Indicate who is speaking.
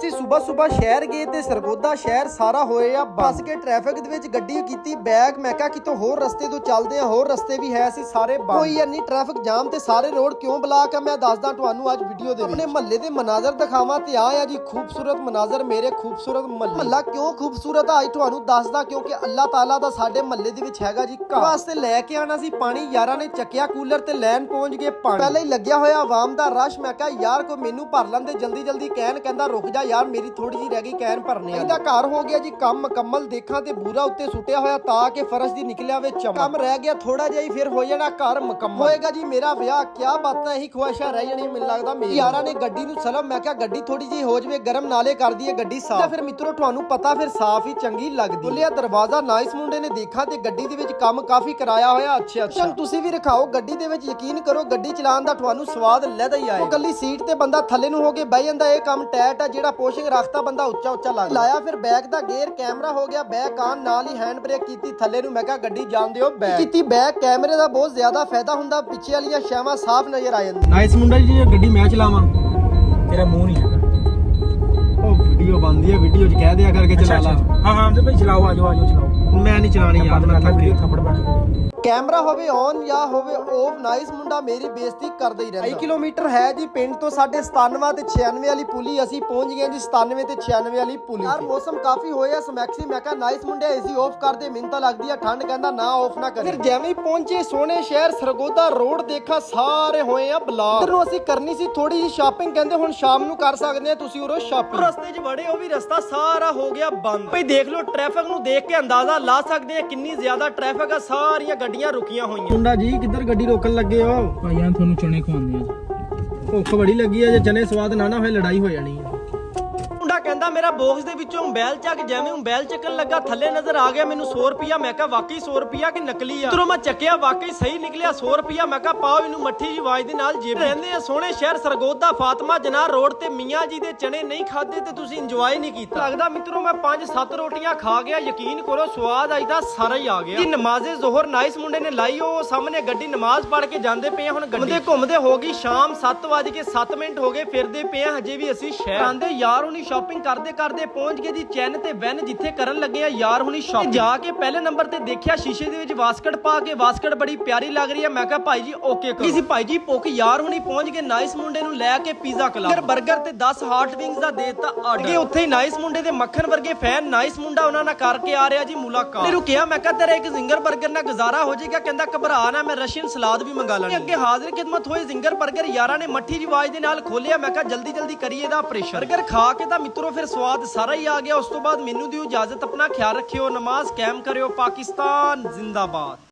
Speaker 1: ਅਸੀਂ ਸਵੇਰ ਸ਼ਹਿਰ ਗਏ ਤੇ ਸਰਗੋਦਾ ਸ਼ਹਿਰ ਸਾਰਾ ਹੋਏ ਆ ਫਸ ਕੇ ਟ੍ਰੈਫਿਕ ਦੇ ਵਿੱਚ ਗੱਡੀ ਕੀਤੀ ਬੈਕ। ਮੈਂ ਕਿਹਾ ਕਿਤੋਂ ਹੋਰ ਰਸਤੇ ਤੋਂ ਚੱਲਦੇ ਆ, ਹੋਰ ਰਸਤੇ ਵੀ ਹੈ ਸੀ ਸਾਰੇ ਬੰਦ। ਕੋਈ ਇੰਨੀ ਟ੍ਰੈਫਿਕ ਜਾਮ ਤੇ ਸਾਰੇ ਰੋਡ ਕਿਉਂ ਬਲਾਕ ਆ ਮੈਂ ਦੱਸਦਾ ਤੁਹਾਨੂੰ ਅੱਜ ਵੀਡੀਓ ਦੇ ਵਿੱਚ। ਆਪਣੇ ਮਹੱਲੇ ਦੇ ਮਨਾਜ਼ਰ ਦਿਖਾਵਾਂ ਤੇ ਆ ਜੀ ਖੂਬਸੂਰਤ ਮਨਾਜ਼ਰ ਮੇਰੇ ਖੂਬਸੂਰਤ ਮਹੱਲਾ। ਕਿਉਂ ਖੂਬਸੂਰਤ ਆ ਅੱਜ ਤੁਹਾਨੂੰ ਦੱਸਦਾ, ਕਿਉਂਕਿ ਅੱਲਾਹ ਤਾਲਾ ਦਾ ਸਾਡੇ ਮਹੱਲੇ ਦੇ ਵਿੱਚ ਹੈਗਾ ਜੀ ਘਰ। ਵਾਸਤੇ ਲੈ ਕੇ ਆਣਾ ਸੀ ਪਾਣੀ, ਯਾਰਾਂ ਨੇ ਚੱਕਿਆ ਕੂਲਰ ਤੇ ਲੈਣ ਪਹੁੰਚ ਗਏ ਪਾਣੀ। ਪਹਿਲਾਂ ਹੀ ਲੱਗਿਆ ਹੋਇਆ ਆਵਾਮ ਦਾ ਰਸ਼। ਮੈਂ ਕਿਹਾ ਯਾਰ ਕੋਈ ਮੈਨੂੰ ਭਰ ਲੈਂਦੇ ਜਲਦੀ ਜਲਦੀ ਕੈਨ। ਕਹਿੰਦਾ ਰੁਕ ਜਾ ਯਾਰ ਮੇਰੀ ਥੋੜੀ ਜਿਹੀ ਰਹਿ ਗਈ ਕੈਨ ਭਰਨੇ ਆ। ਇਹਦਾ ਘਰ ਹੋ ਗਿਆ ਜੀ ਕੰਮ ਮੁਕੰਮਲ। ਦੇਖਾਂ ਤੇ ਬੂਰਾ ਉੱਤੇ ਸੁੱਟਿਆ ਹੋਇਆ ਤਾਂ ਕਿ ਫਰਸ਼ ਦੀ ਨਿਕਲਿਆ ਵੇ ਚਮਕ। ਕੰਮ ਰਹਿ ਗਿਆ ਥੋੜਾ ਜਿਹਾ ਹੀ, ਫਿਰ ਹੋ ਜਾਣਾ ਘਰ ਮੁਕੰਮਲ। ਹੋਏਗਾ ਜੀ ਮੇਰਾ ਵਿਆਹ। ਕਿਆ ਬਾਤਾਂ, ਇਹੀ ਖੁਆਇਸ਼ਾਂ ਰਹਿ ਜਾਣੀਆਂ ਮੈਨੂੰ ਲੱਗਦਾ ਮੇਰੀ। ਯਾਰਾਂ ਨੇ ਗੱਡੀ ਨੂੰ ਸਲਮ। ਮੈਂ ਕਿਹਾ ਗੱਡੀ ਥੋੜੀ ਜਿਹੀ ਹੋ ਜਵੇ ਗਰਮ, ਨਾਲੇ ਕਰ ਦਈਏ ਗੱਡੀ ਸਾਫ਼। ਫਿਰ ਮਿੱਤਰੋ ਤੁਹਾਨੂੰ ਪਤਾ ਫਿਰ ਸਾਫ਼ ਹੀ ਚੰਗੀ ਲੱਗਦੀ। ਖੋਲਿਆ ਦਰਵਾਜ਼ਾ, ਨਾਈਸ ਮੁੰਡੇ ਨੇ ਦੇਖਾ ਤੇ ਗੱਡੀ ਦੇ ਵਿੱਚ ਕੰਮ ਕਾਫੀ ਕਰਾਇਆ ਹੋਇਆ। ਅੱਛਾ ਤੁਸੀਂ ਵੀ ਰਖਾਓ ਗੱਡੀ ਦੇ ਵਿੱਚ। ਯਕੀਨ ਕਰੋ ਗੱਡੀ ਚਲਾਉਣ ਦਾ ਤੁਹਾਨੂੰ ਸਵਾਦ ਲੈਦਾ ਹੀ ਆਏ। ਕੱਲੀ ਸੀਟ ਤੇ ਬੰਦਾ ਥੱਲੇ ਨੂੰ ਹੋ ਕੇ ਬਹਿ ਜਾਂਦਾ। ਇਹ ਕੰਮ ਟੈਟ ਆ, ਜਿਹੜਾ ਪੋਸ਼ਿੰਗ ਰੱਖਤਾ ਬੰਦਾ ਉੱਚਾ ਲਾਇਆ। ਫਿਰ ਬੈਕ ਦਾ ਗੇਅਰ, ਕੈਮਰਾ ਹੋ ਗਿਆ ਬੈਕ ਆਨ, ਨਾਲ ਹੀ ਹੈਂਡ ਬ੍ਰੇਕ ਕੀਤੀ ਥੱਲੇ ਨੂੰ। ਮੈਂ ਕਿਹਾ ਗੱਡੀ ਜਾਣ ਦਿਓ ਬੈਕ ਕੀਤੀ। ਬੈਕ ਕੈਮਰੇ ਦਾ ਬਹੁਤ ਜ਼ਿਆਦਾ ਫਾਇਦਾ ਹੁੰਦਾ, ਪਿੱਛੇ ਵਾਲੀਆਂ ਸ਼ੈਵਾਂ ਸਾਫ਼ ਨਜ਼ਰ ਆ ਜਾਂਦੀਆਂ।
Speaker 2: ਨਾਈਸ ਮੁੰਡਾ ਜੀ, ਜੇ ਗੱਡੀ ਮੈਂ ਚਲਾਵਾਂ ਤੇਰਾ ਮੂੰਹ ਨਹੀਂ ਹੈਗਾ।
Speaker 1: ਉਹ ਵੀਡੀਓ ਬਣਦੀ ਹੈ, ਵੀਡੀਓ 'ਚ ਕਹਿ ਦਿਆ ਕਰਕੇ ਚਲਾ ਲਾ।
Speaker 2: ਹਾਂ ਤੇ ਭਾਈ ਚਲਾਓ, ਆਜੋ ਚਲਾਓ।
Speaker 1: ਮੈਂ ਨਹੀਂ ਚਲਾਣੀ ਯਾਰ, ਮੈਂ
Speaker 2: ਥੱਪੜ ਬੈਠ।
Speaker 1: ਕੈਮਰਾ ਹੋਵੇ ਔਨ ਜਾਂ ਹੋਵੇ ਆਫ, ਨਾਈਸ ਮੁੰਡਾ ਮੇਰੀ ਬੇਇੱਜ਼ਤੀ ਕਰਦਾ ਹੀ ਰਹਿੰਦਾ। 2 ਕਿਲੋਮੀਟਰ ਹੈ ਜੀ ਪਿੰਡ ਤੋਂ ਸਾਡੇ 97 ਤੇ 96 ਵਾਲੀ ਪੁਲੀ। ਅਸੀਂ ਪਹੁੰਚ ਗਏ ਜੀ 97 ਤੇ 96 ਵਾਲੀ ਪੁਲੀ। ਯਾਰ ਮੌਸਮ ਕਾਫੀ ਹੋਇਆ ਸਮੈਕਸੀ। ਮੈਂ ਕਿਹਾ ਨਾਈਸ ਮੁੰਡਿਆ ਏਸੀ ਆਫ ਕਰ ਦੇ, ਮੈਨੂੰ ਤਾਂ ਲੱਗਦੀ ਆ ਠੰਡ। ਕਹਿੰਦਾ ਨਾ ਆਫ ਨਾ ਕਰੇ। ਫਿਰ ਜਿਵੇਂ ਹੀ ਪਹੁੰਚੇ ਸੋਹਣੇ ਸ਼ਹਿਰ ਸਰਗੋਦਾ ਰੋਡ ਦੇਖਾ ਸਾਰੇ ਹੋਏ ਆ ਬਲਾਕ। ਇਧਰੋਂ ਅਸੀਂ ਕਰਨੀ ਸੀ ਥੋੜੀ ਜਿਹੀ ਸ਼ਾਪਿੰਗ, ਕਹਿੰਦੇ ਹੁਣ ਸ਼ਾਮ ਨੂੰ ਕਰ ਸਕਦੇ ਆ ਤੁਸੀਂ ਉਰੋਂ ਸ਼ਾਪਿੰਗ। ਰਸਤੇ 'ਚ ਵੜੇ ਉਹ ਵੀ ਰਸਤਾ ਸਾਰਾ ਹੋ ਗਿਆ ਬੰਦ। ਭਈ ਦੇਖ ਲਓ ਟ੍ਰੈਫਿਕ ਨੂੰ ਦੇਖ ਕੇ ਅੰਦਾਜ਼ਾ ਲਾ ਸਕਦੇ ਆ ਕਿੰਨੀ ਜ਼ਿਆਦਾ ਟ੍ਰੈਫਿਕ ਆ। ਸਾਰੀਆਂ ਗੱਡੀਆਂ ਰੁਕੀਆਂ ਹੋਈਆਂ।
Speaker 2: ਮੁੰਡਾ ਜੀ ਕਿੱਧਰ ਗੱਡੀ ਰੋਕਣ ਲੱਗੇ ਹੋ? ਭਾਈਆਂ ਤੁਹਾਨੂੰ ਚਣੇ ਖਵਾਉਂਦੇ ਆ। ਭੁੱਖ ਬੜੀ ਲੱਗੀ ਆ, ਜੇ ਚਨੇ ਸਵਾਦ ਨਾ ਹੋਏ ਲੜਾਈ ਹੋ ਜਾਣੀ ਹੈ।
Speaker 1: ਮੁੰਡਾ ਕਹਿੰਦਾ ਮੇਰਾ ਬਾਕਸ ਦੇ ਵਿੱਚੋਂ ਮੋਬਾਈਲ ਚੱਕ। ਜਿਵੇਂ ਮੋਬਾਈਲ ਚੱਕਣ ਲੱਗਾ ਥੱਲੇ ਨਜ਼ਰ ਆ ਗਿਆ ਮੈਨੂੰ 100 ਰੁਪਿਆ। ਮੈਂ ਕਿਹਾ ਵਾਕਈ 100 ਰੁਪਿਆ ਕਿ ਨਕਲੀ ਆ? ਜਦੋਂ ਮੈਂ ਚੱਕਿਆ ਵਾਕਈ ਸਹੀ ਨਿਕਲਿਆ 100 ਰੁਪਿਆ। ਮੈਂ ਕਿਹਾ ਪਾਓ ਇਹਨੂੰ ਮੱਠੀ ਜੀ ਆਵਾਜ਼ ਦੇ ਨਾਲ ਜੇਬ। ਰਹਿੰਦੇ ਆ ਸੋਹਣੇ ਸ਼ਹਿਰ ਸਰਗੋਦਾ ਫਾਤਮਾ ਜਨਾਰ ਰੋਡ ਤੇ। ਮੀਆਂ ਜੀ ਦੇ ਚਨੇ ਨਹੀਂ ਖਾਦੇ ਤੇ ਤੁਸੀਂ ਇੰਜੋਏ ਨਹੀਂ ਕੀਤਾ। ਲੱਗਦਾ ਮਿੱਤਰੋ ਮੈਂ 5-7 ਰੋਟੀਆਂ ਖਾ ਗਿਆ। ਯਕੀਨ ਕਰੋ ਸਵਾਦ ਅੱਜ ਦਾ ਸਾਰਾ ਹੀ ਆ ਗਿਆ ਜੀ। ਨਮਾਜ਼ੇ ਜ਼ੋਹਰ ਨਾਈਸ ਮੁੰਡੇ ਨੇ ਲਾਈ। ਉਹ ਸਾਹਮਣੇ ਗੱਡੀ ਨਮਾਜ਼ ਪੜ੍ਹ ਕੇ ਜਾਂਦੇ ਪਏ। ਹੁਣ ਗੱਡੀ ਘੁੰਮਦੇ ਹੋ ਗਈ ਸ਼ਾਮ 7:07 ਹੋ ਗਏ। ਫਿਰਦੇ ਪਏ ਹਜੇ ਵੀ ਅਸੀਂ ਸ਼ਹਿਰ ਆਂਦੇ। ਯਾਰ ਹੁਣੀ ਸ਼ਾਪਿੰਗ ਕਰਦੇ ਪਹੁੰਚ ਗਏ ਜੀ ਚੈਨ ਤੇ ਵੈਨ ਜਿੱਥੇ ਕਰਨ ਲੱਗੇ ਆ ਯਾਰ ਹੁਣੀ ਸ਼ਾਪਿੰਗ। ਜਾ ਕੇ ਪਹਿਲੇ ਨੰਬਰ ਤੇ ਦੇਖਿਆ ਸ਼ੀਸ਼ੇ ਦੇ ਵਿੱਚ ਵਾਸਕਟ ਪਾ ਕੇ। ਵਾਸਕਟ ਬੜੀ ਪਿਆਰੀ ਲੱਗ ਰਹੀ ਹੈ। ਮੈਂ ਕਿਹਾ ਭਾਈ ਜੀ ਓਕੇ ਕਰੋ। ਸੀ ਭਾਈ ਜੀ ਭੁੱਖ। ਯਾਰ ਹੁਣੀ ਪਹੁੰਚ ਗਏ ਨਾਈਸ ਮੁੰਡੇ ਨੂੰ ਲੈ ਕੇ ਪੀਜ਼ਾ ਕਲੱਬ। ਬਰਗਰ ਤੇ 10 ਹਾਰਟ ਵਿੰਗਸ ਦਾ ਦੇਤਾ ਆਰਡਰ। ਉੱਥੇ ਹੀ ਨਾਈਸ ਮੁੰਡੇ ਦੇ ਮੱਖਣ ਵਰਗੇ ਫੈਨ ਨਾਈਸ ਮੁੰਡਾ ਉਹਨਾਂ ਨਾਲ ਕਰਕੇ ਆ ਰਿਹਾ ਜੀ ਮੁਲਾਕਾਤ। ਮੈਨੂੰ ਕਿਹਾ ਮੈਂ ਕਿਹਾ ਤੇਰਾ ਇੱਕ ਜ਼ਿੰਗਰ 버ਗਰ ਨਾਲ ਗੁਜ਼ਾਰਾ ਹੋ ਜਾਏਗਾ? ਕਹਿੰਦਾ ਘਬਰਾ ਨਾ, ਮੈਂ ਰਸ਼ੀਅਨ ਸਲਾਦ ਵੀ ਮੰਗਾ ਲੈਣਾ। ਅੱਗੇ ਹਾਜ਼ਰ ਖਿਦਮਤ ਹੋਏ ਜ਼ਿੰਗਰ 버ਗਰ। ਯਾਰਾਂ ਨੇ ਮੱਠੀ ਜੀ ਆਵਾਜ਼ ਦੇ ਨਾਲ ਖੋਲਿਆ। ਮੈਂ ਕਿਹਾ ਜਲਦੀ ਕਰੀਏ ਇਹਦਾ ਆਪਰੇਸ਼ਨ। 버ਗਰ ਖਾ ਕੇ ਤਾਂ ਮਿੱਤਰੋ ਫਿਰ ਸਵਾਦ ਸਾਰਾ ਹੀ ਆ ਗਿਆ। ਉਸ ਤੋਂ ਬਾਅਦ ਮੈਨੂੰ ਦਿਓ ਇਜਾਜ਼ਤ, ਆਪਣਾ ਖਿਆਲ ਰੱਖਿਓ, ਨਮਾਜ਼ ਕਾਇਮ ਕਰਿਓ, ਪਾਕਿਸਤਾਨ ਜ਼ਿੰਦਾਬਾਦ।